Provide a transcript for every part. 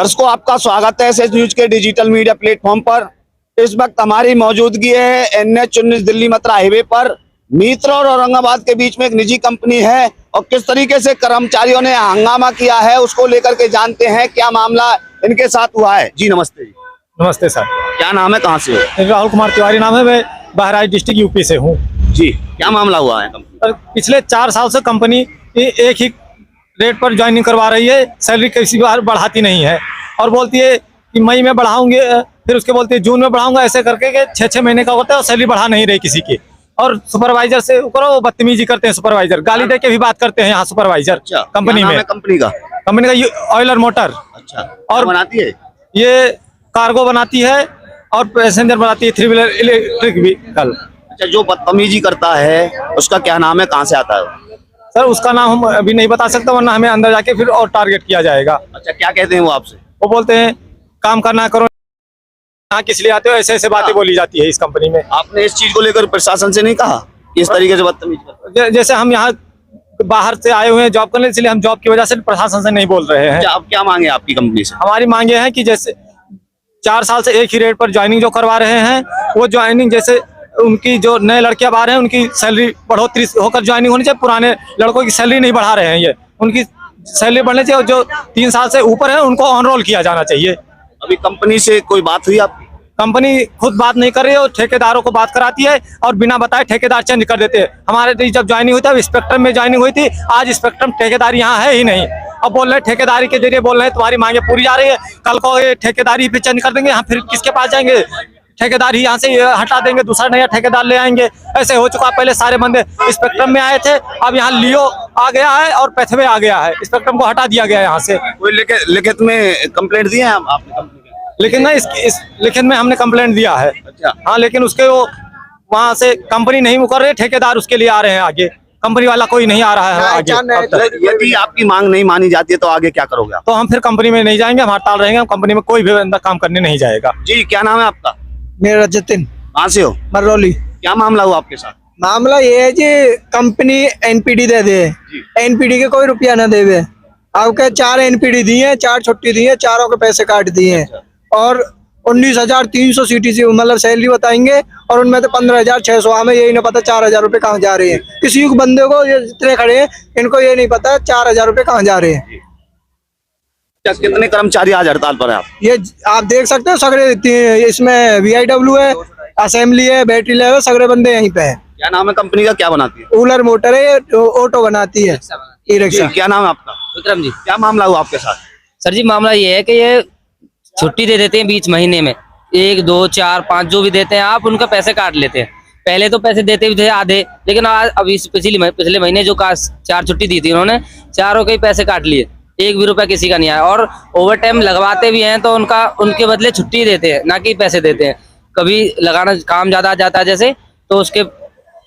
दर्शकों, आपका स्वागत है एसएस न्यूज के डिजिटल मीडिया प्लेटफॉर्म पर। इस वक्त हमारी मौजूदगी है NH-19 दिल्ली मथुरा हाईवे पर। मीत्र और औरंगाबाद के बीच में एक निजी कंपनी है और किस तरीके से कर्मचारियों ने हंगामा किया है उसको लेकर के जानते हैं क्या मामला इनके साथ हुआ है। जी नमस्ते। जी नमस्ते सर। क्या नाम है, कहाँ से हो? राहुल कुमार तिवारी नाम है, मैं बहराइच डिस्ट्रिक्ट यूपी से हूँ। जी, क्या मामला हुआ है? पिछले 4 साल से कंपनी एक ही रेट पर ज्वाइनिंग करवा रही है, सैलरी किसी बार बढ़ाती नहीं है और बोलती है कि मई में बढ़ाऊंगे, फिर उसके बोलती है जून में बढ़ाऊंगा, ऐसे करके 6-6 महीने का होता है और सैलरी बढ़ा नहीं रही किसी की। और सुपरवाइजर से ऊपर वो बदतमीजी करते हैं, सुपरवाइजर गाली दे के भी बात करते हैं यहाँ सुपरवाइजर। अच्छा, कंपनी में कंपनी का ऑयलर मोटर। अच्छा, और बनाती है ये कार्गो बनाती है और पैसेंजर बनाती है, 3 व्हीलर इलेक्ट्रिक व्हीकल। अच्छा, जो बदतमीजी करता है उसका क्या नाम है, कहाँ से आता है? सर उसका नाम हम अभी नहीं बता सकते, वरना हमें अंदर जाके फिर और टारगेट किया जाएगा। अच्छा, क्या कहते हैं वो आपसे? वो बोलते हैं काम करना करो, यहाँ किस लिए आते हो, ऐसे ऐसे बातें बोली जाती है इस कंपनी में। आपने इस चीज को लेकर प्रशासन से नहीं कहा कि इस तरीके से बदतमीजी करता है? जैसे हम यहाँ बाहर से आए हुए हैं जॉब करने, इसलिए हम जॉब की वजह से प्रशासन से नहीं बोल रहे हैं। अब क्या मांगे आपकी कंपनी से? हमारी मांगे हैं कि जैसे 4 साल से एक ही रेट पर ज्वाइनिंग जो करवा रहे हैं, वो ज्वाइनिंग जैसे उनकी जो नए लड़के अब आ रहे हैं उनकी सैलरी बढ़ोतरी होकर ज्वाइनिंग होनी चाहिए। पुराने लड़कों की सैलरी नहीं बढ़ा रहे हैं, ये उनकी सैलरी बढ़नी चाहिए और जो 3 साल से ऊपर है उनको ऑन रोल किया जाना चाहिए। अभी कंपनी से कोई बात हुई आपकी? कंपनी खुद बात नहीं कर रही है और ठेकेदारों को बात कराती है और बिना बताए ठेकेदार चेंज कर देते हैं। हमारे जब ज्वाइनिंग हुई थी स्पेक्ट्रम में ज्वाइनिंग हुई थी, आज स्पेक्ट्रम ठेकेदार यहाँ है ही नहीं। अब बोल रहे हैं ठेकेदारी के जरिए बोल रहे हैं तुम्हारी मांगे पूरी जा रही है, कल को ये ठेकेदारी पे चेंज कर देंगे, हम फिर किसके पास जाएंगे? ठेकेदार ही यहाँ से हटा देंगे, दूसरा नया ठेकेदार ले आएंगे। ऐसे हो चुका, पहले सारे बंदे स्पेक्ट्रम में आए थे, अब यहाँ लियो आ गया है और पैथवे आ गया है, स्पेक्ट्रम को हटा दिया गया है यहाँ से। कोई लिखित में कंप्लेंट दी है आपने कंपनी? लेकिन ना इस लिखित में हमने कंप्लेंट दिया है। अच्छा, हाँ, लेकिन उसके वो वहाँ से कंपनी नहीं मुकर रही, ठेकेदार उसके लिए आ रहे हैं आगे, कंपनी वाला कोई नहीं आ रहा है आगे। यदि आपकी मांग नहीं मानी जाती है तो आगे क्या करोगे आप? तो हम फिर कंपनी में नहीं जाएंगे, हम हड़ताल रहेंगे, हम कंपनी में कोई भी बंदा काम करने नहीं जाएगा। जी, क्या नाम है आपका? मेरा जतिन। कहाँ से हो? मरौली। क्या मामला हुआ आपके साथ? मामला ये है जी, कंपनी NPD दे दे, NPD के कोई रुपया ना देवे। आपके 4 NPD दी है, 4 छुट्टी दी है, चारों के पैसे काट दिए हैं और 19,300 CTC मतलब सैलरी बताएंगे और उनमें तो 15,600। हमें यही नहीं पता 4,000 रुपए कहाँ जा रहे हैं। किसी बंदे को, ये जितने खड़े हैं इनको ये नहीं पता 4,000 रुपए कहाँ जा रहे हैं। कितने कर्मचारी आज हड़ताल पर है आप? ये आप देख सकते हो, सगरे इसमें VIW है, असेंबली है, बैटरी लेवल, सगरे बंदे यहीं पे है। क्या नाम है कंपनी का, क्या बनाती है? कूलर मोटर है, ऑटो बनाती है, ई-रिक्शा। क्या नाम है आपका? विक्रम जी। क्या मामला हुआ आपके साथ? सर जी मामला ये है कि ये छुट्टी दे देते हैं बीच महीने में, 1, 2, 4, 5 जो भी देते हैं आप, उनका पैसे काट लेते हैं। पहले तो पैसे देते भी थे आधे, लेकिन आज अभी पिछले महीने जो 4 छुट्टी दी थी उन्होंने, चारों के ही पैसे काट लिए, 1 भी रुपया किसी का नहीं आया। और ओवर टाइम लगवाते भी हैं तो उनके बदले छुट्टी देते हैं, ना कि पैसे देते हैं। कभी लगाना काम ज्यादा आ जाता है जैसे, तो उसके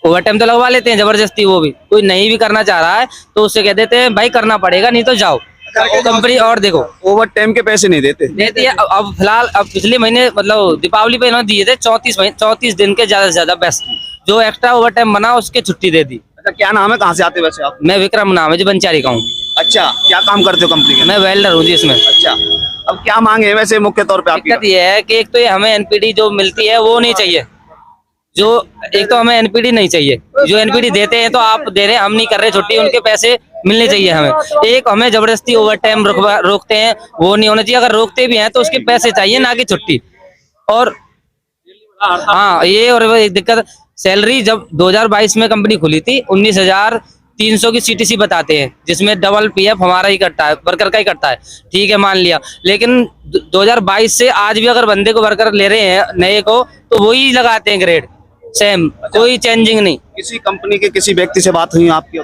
ओवर टाइम तो लगवा लेते हैं जबरदस्ती। वो भी कोई नहीं भी करना चाह रहा है तो उससे कह देते हैं भाई करना पड़ेगा, नहीं तो जाओ कंपनी। और देखो ओवर टाइम के पैसे नहीं देते है। अब फिलहाल अब पिछले महीने मतलब दीपावली पे इन्होंने दिए थे 34 दिन के ज्यादा से ज्यादा बेस्ट, जो एक्स्ट्रा ओवर टाइम बना उसके छुट्टी दे दी। अच्छा, क्या नाम है, कहाँ से आते वैसे आप? मैं विक्रम नाम है जी, बंचारी का हूँ। अच्छा, क्या काम करते हो कंपनी के? मैं वेल्डर हूँ जी इसमें। अच्छा, अब क्या मांगे है वैसे मुख्य तौर पे आपकी? दिक्कत ये है कि एक तो ये हमें NPD जो मिलती है वो नहीं चाहिए, जो एक तो हमें NPD नहीं चाहिए, जो NPD देते हैं तो आप दे रहे हैं, हम नहीं कर रहे छुट्टी, उनके पैसे मिलने चाहिए हमें। एक हमें जबरदस्ती ओवर टाइम रोकते हैं, वो नहीं होना चाहिए। अगर रोकते भी हैं तो उसके पैसे चाहिए, ना कि छुट्टी। और हाँ, ये और एक दिक्कत, सैलरी जब 2022 में कंपनी खुली थी 19,300 की CTC बताते हैं, जिसमें डबल PF हमारा ही कटता है, वर्कर का ही कटता है, ठीक है मान लिया। लेकिन 2022 से आज भी अगर बंदे को वर्कर ले रहे हैं नए को, तो वही लगाते हैं ग्रेड सेम, कोई चेंजिंग नहीं। किसी कंपनी के किसी व्यक्ति से बात हुई आपकी?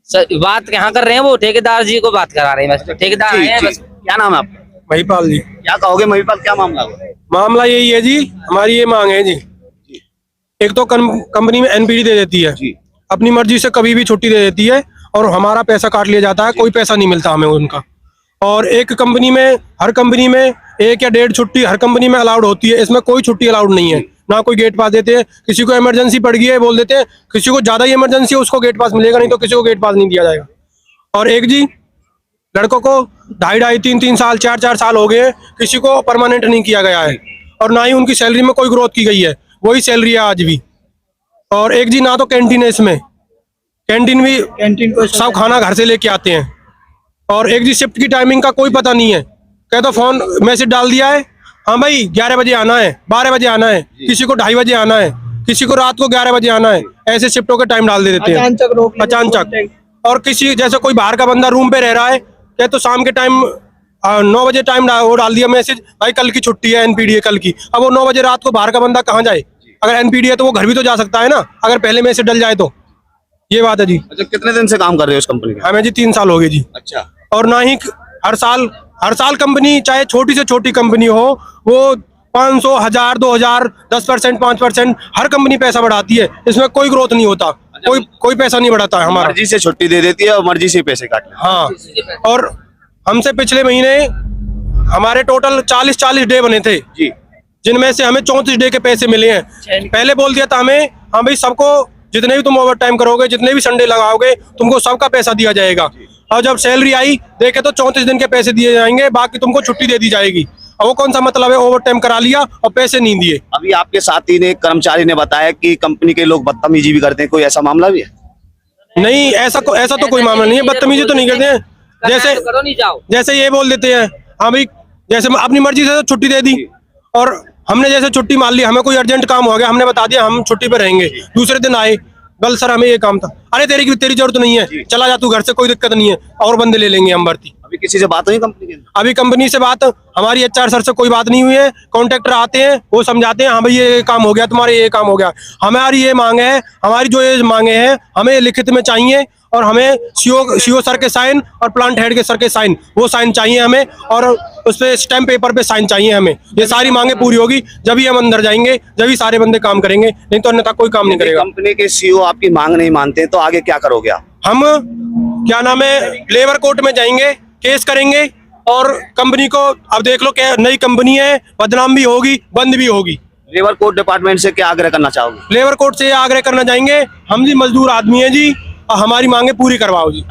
सर बात यहाँ कर रहे हैं, वो ठेकेदार जी को बात करा रहे हैं, बस ठेकेदार हैं बस। क्या नाम है आपका? महिपाल जी। क्या कहोगे महिपाल, क्या मामला हुआ? मामला यही है जी, हमारी ये मांग है जी, एक तो कंपनी में NPD दे देती है, अपनी मर्जी से कभी भी छुट्टी दे देती है और हमारा पैसा काट लिया जाता है, कोई पैसा नहीं मिलता हमें उनका। और एक कंपनी में, हर कंपनी में 1 या 1.5 छुट्टी हर कंपनी में अलाउड होती है, इसमें कोई छुट्टी अलाउड नहीं है, ना कोई गेट पास देते हैं। किसी को इमरजेंसी पड़ गई है बोल देते हैं, किसी को ज्यादा ही इमरजेंसी है उसको गेट पास मिलेगा, नहीं तो किसी को गेट पास नहीं दिया जाएगा। और एक जी, लड़कों को 2.5 3 साल 4 साल हो गए, किसी को परमानेंट नहीं किया गया है और ना ही उनकी सैलरी में कोई ग्रोथ की गई है, वही सैलरी है आज भी। और एक जी ना तो कैंटीन है इसमें, कैंटीन भी कैंटीन को सब खाना घर से लेके आते हैं। और एक जी शिफ्ट की टाइमिंग का कोई पता नहीं है, कह तो फोन मैसेज डाल दिया है, हाँ भाई 11 बजे आना है, 12 बजे आना है, किसी को 2:30 बजे आना है, किसी को रात को 11 बजे आना है, ऐसे शिफ्टों के टाइम डाल देते हैं अचानक रोक लेते हैं। अचानक। और किसी जैसे कोई बाहर का बंदा रूम पे रह रहा है, कह तो शाम के टाइम 9 बजे टाइम वो डाल दिया मैसेज, भाई कल की छुट्टी है, एनपीडी है कल की। अब वो 9 बजे रात को बाहर का बंदा कहाँ जाए? अगर एनपीडी है तो वो घर भी तो जा सकता है ना, अगर पहले मैसेज डल जाए तो। ये बात है जी। अच्छा, कितने दिन से काम कर रहे हो इस कंपनी में? हमें जी 3 साल हो गए जी। अच्छा। और ना ही हर साल कंपनी, चाहे छोटी से छोटी कंपनी हो, वो 500 1000 2000 10% 5% हर कंपनी पैसा बढ़ाती है, इसमें कोई ग्रोथ नहीं होता, कोई पैसा नहीं बढ़ाता है हमारा। मर्जी से छुट्टी दे देती है और मर्जी से पैसे काट लेती है। हाँ, और हमसे पिछले महीने हमारे टोटल 40 डे बने थे जी, जिनमें से हमें 34 डे के पैसे मिले हैं। पहले बोल दिया था हमें, हाँ भाई सबको जितने भी तुम ओवर टाइम करोगे, जितने भी संडे लगाओगे, तुमको सबका पैसा दिया जाएगा। और जब सैलरी आई देखे तो 34 दिन के पैसे दिए जाएंगे, बाकी तुमको छुट्टी दे दी जाएगी। और वो कौन सा मतलब है, ओवर टाइम करा लिया और पैसे नहीं दिए। अभी आपके साथी ने, कर्मचारी ने बताया कि कंपनी के लोग बदतमीजी भी करते हैं, कोई ऐसा मामला भी है? नहीं, ऐसा तो कोई मामला नहीं है, बदतमीजी तो नहीं करते हैं। जैसे ये बोल देते हैं, हाँ भाई जैसे अपनी मर्जी से छुट्टी दे दी, और हमने जैसे छुट्टी मान ली, हमें कोई अर्जेंट काम हो गया, हमने बता दिया हम छुट्टी पे रहेंगे, दूसरे दिन आए, कल सर हमें ये काम था, अरे तेरी जरूरत नहीं है, चला जा तू घर से, कोई दिक्कत नहीं है, और बंदे ले लेंगे हम भर्ती। अभी किसी से बात हुई कंपनी के? अभी कंपनी से बात, हमारी HR सर से कोई बात नहीं हुई है। कॉन्ट्रैक्टर आते हैं, वो समझाते हैं, हाँ भाई ये काम हो गया, तुम्हारे ये काम हो गया। हमारी ये मांगे है, हमारी जो ये मांगे हैं हमें लिखित में चाहिए, और हमें सीओ सर के साइन और प्लांट हेड के सर के साइन, वो साइन चाहिए हमें, और उस पे स्टैम्प पेपर पे साइन चाहिए हमें। ये सारी मांगे पूरी होगी जब ही हम अंदर जाएंगे, जब ही सारे बंदे काम करेंगे, नहीं तो अन्यथा कोई काम नहीं करेगा। कंपनी के CEO आपकी मांग नहीं मानते तो आगे क्या करोगे आप? हम क्या नाम है, लेबर कोर्ट में जाएंगे, केस करेंगे, और कंपनी को अब देख लो क्या नई कंपनी है, बदनाम भी होगी, बंद भी होगी। लेबर कोर्ट डिपार्टमेंट से क्या आग्रह करना चाहोगे? लेबर कोर्ट से ये आग्रह करना चाहेंगे, हम जी मजदूर आदमी है जी, और हमारी मांगे पूरी करवाओ जी।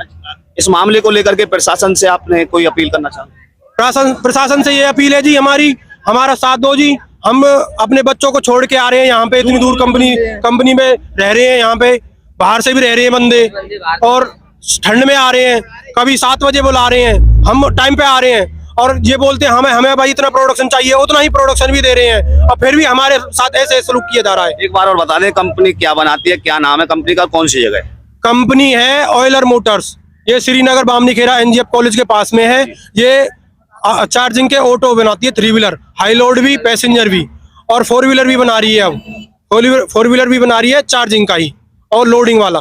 इस मामले को लेकर के प्रशासन से आपने कोई अपील करना चाहोगे? प्रशासन से ये अपील है जी हमारा साथ दो जी। हम अपने बच्चों को छोड़ के आ रहे हैं यहाँ पे, इतनी दूर कंपनी में रह रहे हैं, यहाँ पे बाहर से भी रह रहे हैं बंदे, और ठंड में आ रहे हैं, कभी 7 बजे बुला रहे हैं, हम टाइम पे आ रहे हैं, और ये बोलते हैं हमें भाई इतना प्रोडक्शन चाहिए, उतना ही प्रोडक्शन भी दे रहे हैं, और फिर भी हमारे साथ ऐसे सलूक किया जा रहा है। एक बार और बता दें, कंपनी क्या बनाती है, क्या नाम है कंपनी का, कौन सी जगह है? कंपनी है ऑयलर मोटर्स, ये श्रीनगर बामनी खेरा NGF कॉलेज के पास में है। ये चार्जिंग के ऑटो बनाती है, 3 व्हीलर, हाई लोड भी, पैसेंजर भी, और 4 व्हीलर भी बना रही है। अब 4 व्हीलर भी बना रही है चार्जिंग का ही और लोडिंग वाला।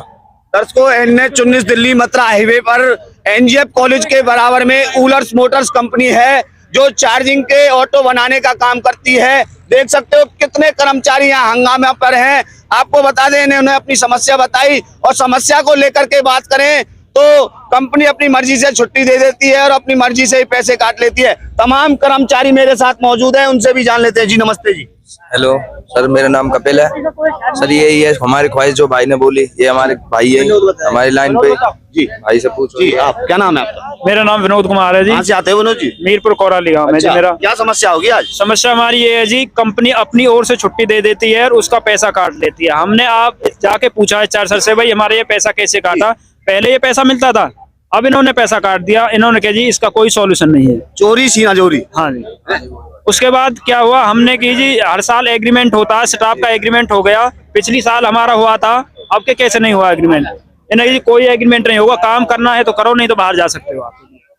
दर्शकों, NH 19 दिल्ली मथुरा हाईवे पर NGF कॉलेज के बराबर में ऊलर्स मोटर्स कंपनी है, जो चार्जिंग के ऑटो बनाने का काम करती है। देख सकते हो कितने कर्मचारी यहाँ हंगामा पर हैं। आपको बता दें, इन्होंने अपनी समस्या बताई, और समस्या को लेकर के बात करें तो कंपनी अपनी मर्जी से छुट्टी दे देती है और अपनी मर्जी से ही पैसे काट लेती है। तमाम कर्मचारी मेरे साथ मौजूद हैं, उनसे भी जान लेते हैं। जी नमस्ते जी। हेलो सर, मेरा नाम कपिल है सर। यही है हमारी ख्वाहिश जो भाई ने बोली, ये हमारे भाई है हमारी लाइन पे जी। भाई से पूछो जी, आप क्या नाम है आपका? मेरा नाम विनोद कुमार है जी। कहाँ से आते हो विनोद जी? मीरपुर कोराली गाँव में जी। मेरा क्या समस्या होगी आज? समस्या हमारी ये है जी, कंपनी अपनी ओर से छुट्टी दे देती है और उसका पैसा काट लेती है। हमने आप जाके पूछा HR सर से, भाई हमारे ये पैसा कैसे काटा, पहले ये पैसा मिलता था, अब इन्होंने पैसा काट दिया। इन्होंने कहा जी इसका कोई सॉल्यूशन नहीं है, चोरी सीना चोरी। हाँ जी। उसके बाद क्या हुआ, हमने की जी हर साल एग्रीमेंट होता है, स्टाफ का एग्रीमेंट हो गया, पिछली साल हमारा हुआ था, अब के कैसे नहीं हुआ एग्रीमेंट? इन्हें जी कोई एग्रीमेंट नहीं होगा, काम करना है तो करो, नहीं तो बाहर जा सकते हो आप।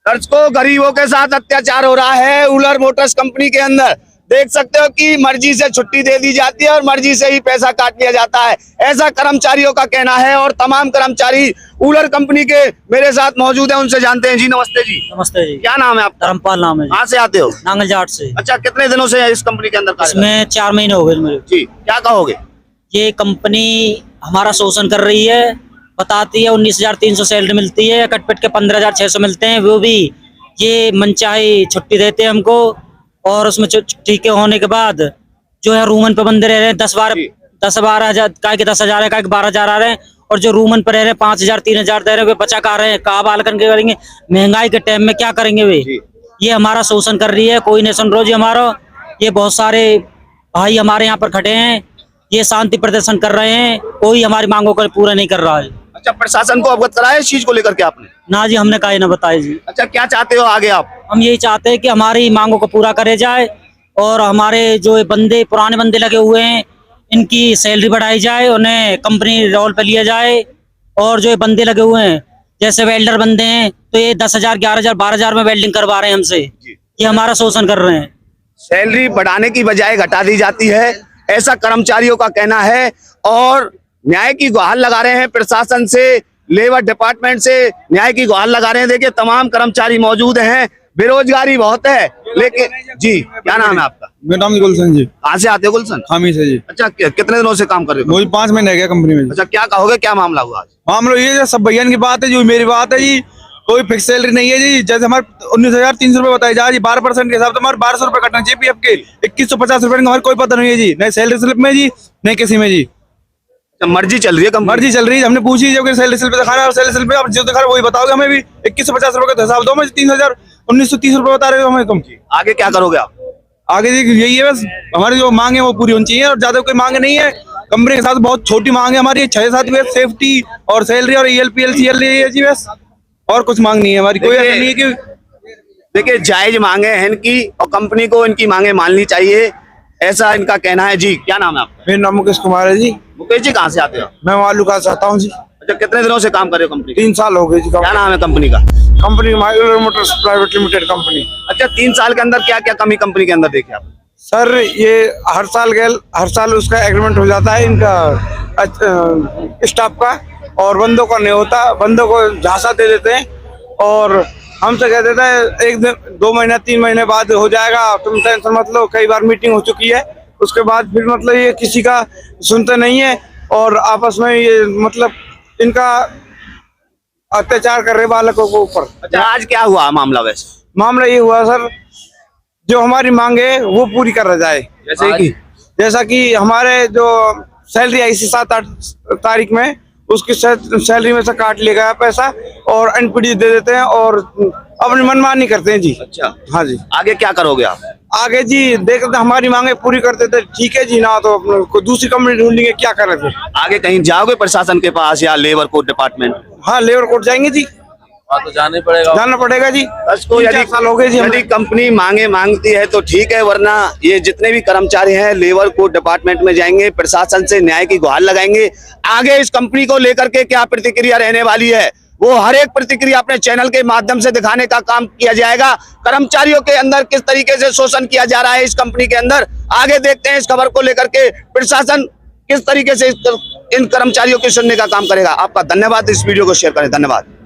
दर्शकों, गरीबों के साथ अत्याचार हो रहा है ऊलर मोटर्स कंपनी के अंदर। देख सकते हो कि मर्जी से छुट्टी दे दी जाती है और मर्जी से ही पैसा काट लिया जाता है, ऐसा कर्मचारियों का कहना है। और तमाम कर्मचारी ऊलर कंपनी के मेरे साथ मौजूद हैं, उनसे जानते हैं। जी नमस्ते जी। नमस्ते जी। क्या नाम है आपका? धर्मपाल नाम है जी। कहाँ से आते हो? नांगल जाट से। अच्छा, कितने दिनों से इस कंपनी के अंदर कार्य? इसमें 4 महीने हो गए मेरे। जी, क्या कहोगे? ये कंपनी हमारा शोषण कर रही है, बताती है 19,300 सैलरी मिलती है, कटपट के 15,600 मिलते हैं, वो भी ये मनचाही छुट्टी देते हैं हमको, और उसमें छुट्टी के होने के बाद जो है रूमन पे बंदे रह रहे हैं, 10-12 हजार, काय के 10,000 है, काय के 12,000 आ रहे हैं, और जो रूमन पर रह रहे 5,000 3,000 दे रहे वे बचा कर रहे हैं, कहाँ बाल करके करेंगे? महंगाई के टाइम में क्या करेंगे वे? ये हमारा शोषण कर रही है, कोई नहीं सुन रहा जी हमारा। ये बहुत सारे भाई हमारे यहाँ पर खड़े हैं, ये शांति प्रदर्शन कर रहे हैं, कोई हमारी मांगों को पूरा नहीं कर रहा है। अच्छा, प्रशासन को अवगत कराया इस चीज को लेकर के आपने? ना जी, हमने कहा ना बताया जी। अच्छा, क्या चाहते हो आगे आप? हम यही चाहते हैं कि हमारी मांगों को पूरा करे जाए और हमारे जो ये बंदे पुराने बंदे लगे हुए हैं इनकी सैलरी बढ़ाई जाए, उन्हें कंपनी रोल पे लिया जाए। और जो ये बंदे लगे हुए हैं जैसे वेल्डर बंदे हैं तो ये 10,000 11,000 12,000 में वेल्डिंग करवा रहे हैं हमसे, ये हमारा शोषण कर रहे हैं। सैलरी बढ़ाने की बजाय घटा दी जाती है, ऐसा कर्मचारियों का कहना है और न्याय की गुहार लगा रहे हैं प्रशासन से, लेबर डिपार्टमेंट से न्याय की गुहार लगा रहे हैं। देखिए तमाम कर्मचारी मौजूद हैं, बेरोजगारी बहुत है, लेकिन जी क्या नाम है आपका? मेरा नाम गुलशन जी। कहाँ से आते हो गुलशन? खामी से जी। अच्छा, कितने दिनों से काम कर रहे हो? मुझे 5 महीने गया कंपनी में। अच्छा, क्या कहोगे, क्या मामला हुआ आज? मामला ये है, सब भैया की बात है, जो मेरी बात है जी। कोई फिक्स सैलरी नहीं है जी। जैसे हमारे 19,300 रुपए बताए जा जी, 12% के हिसाब से हमारे 1,200 रुपए कटना चाहिए पीएफ के। 2,150 रुपए का हमारे कोई पता नहीं है जी, नहीं सैलरी स्लिप में जी, नहीं किसी में जी। मर्जी चल रही है, मर्जी चल रही है। हमने पूछी जब सैलरी स्लिप दिखाना है, सैलरी स्लिप आप जो दिखा रहे वही बताओगे हमें भी। 2,150 रुपए का हिसाब दो, हमें 3,1930 रुपए बता रहे हो हमें तुम। आगे क्या करोगे आप? आगे जी यही है बस, हमारी जो मांग है वो पूरी होनी चाहिए और ज्यादा कोई मांग नहीं है। कंपनी के साथ बहुत छोटी मांग है हमारी, 6-7 बस सेफ्टी और सैलरी और ELPL CL है जी, बस और कुछ मांग नहीं है हमारी। कोई ऐसा नहीं है कि देखिए जायज मांगे हैं इनकी और कंपनी को इनकी मांगे माननी चाहिए, ऐसा इनका कहना है। जी क्या नाम है आपका? मेरा नाम मुकेश कुमार है जी। मुकेश जी कहाँ से आते हो? मैं मालूका से आता हूँ जी। अच्छा, कितने दिनों से काम कर रहे हो कंपनी? 3 साल हो गए जी। क्या नाम है कंपनी का? Company Mylar Motors private limited company. अच्छा, 3 साल के अंदर क्या क्या कमी कंपनी के अंदर देखे आप? सर ये हर साल उसका एग्रीमेंट हो जाता है इनका स्टाफ का, और बंदों का नहीं होता। बंदों को झांसा दे देते हैं और हमसे कह देता है 1 दिन 2 महीना 3 महीने बाद हो जाएगा, तुम टेंशन मत लो। कई बार मीटिंग हो चुकी है, उसके बाद फिर मतलब ये किसी का सुनते नहीं है और आपस में ये मतलब इनका अत्याचार कर रहे बालकों के ऊपर। अच्छा, आज क्या हुआ मामला? वैसे मामला ये हुआ सर, जो हमारी मांग है वो पूरी कर जाए। जैसा कि हमारे जो सैलरी आई थी 7-8 तारीख में, उसकी सैलरी में से काट लिया गया पैसा और NPD दे देते हैं और अपनी मनमानी करते हैं जी। अच्छा, हाँ जी। आगे क्या करोगे आप? आगे जी देखते हमारी मांगे पूरी करते थे, ठीक है जी, ना तो कोई दूसरी कंपनी ढूंढेंगे, क्या करें फिर। आगे कहीं जाओगे प्रशासन के पास या लेबर कोर्ट डिपार्टमेंट? हाँ, लेबर कोर्ट जाएंगे जी। तो जाना पड़ेगा जी। को यदि कंपनी मांगे मांगती है तो ठीक है, वरना ये जितने भी कर्मचारी हैं लेबर कोर्ट डिपार्टमेंट में जाएंगे, प्रशासन से न्याय की गुहार लगाएंगे। आगे इस कंपनी को लेकर के क्या प्रतिक्रिया रहने वाली है वो हर एक प्रतिक्रिया अपने चैनल के माध्यम से दिखाने का काम किया जाएगा। कर्मचारियों के अंदर किस तरीके से शोषण किया जा रहा है इस कंपनी के अंदर, आगे देखते हैं इस खबर को लेकर के प्रशासन किस तरीके से इन कर्मचारियों के सुनने का काम करेगा। आपका धन्यवाद, इस वीडियो को शेयर करें, धन्यवाद।